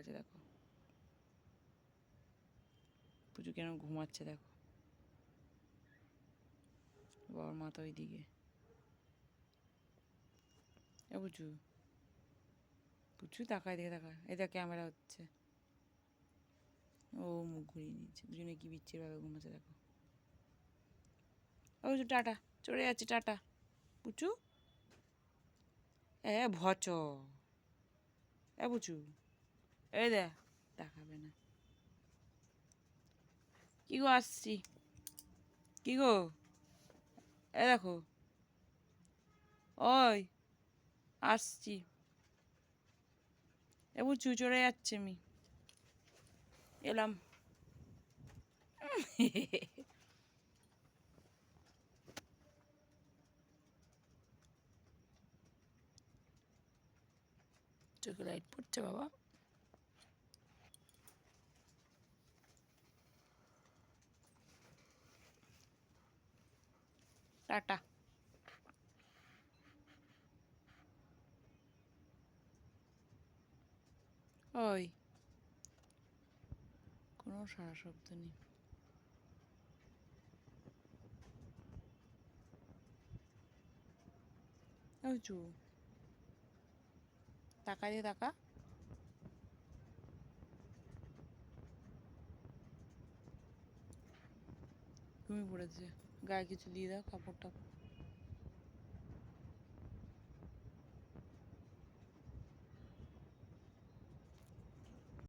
গেছে দেখো, পুচু কেন ঘুমাচ্ছে দেখো, বাবার মাথা ওই দিকে। এ পুচু, পুচু তাকায়, দেখে তাকায়, এই দেখ ক্যামেরা হচ্ছে, ও মুখ ঘুরিয়ে নিচ্ছে, দুজনে কি বিচ্ছিরভাবে ঘুমাচ্ছে দেখো। ও পুচু টাটা, চলে যাচ্ছে টাটা। পুচু ভচ, পুচু এই দেখাবে না। কি গো আসছি, কি গো, দেখো, ওই আসছি, পুচু চলে যাচ্ছে, আমি এলাম। চোখে লাইট পড়ছে বাবা। টাটা। ওই কোনো সারা শব্দ নেই। ওই চু তাকা দিয়ে তাকা, ঘুমিয়ে পড়েছে, গায়ে কিছু দিয়ে দাও, কাপড় টাপড়।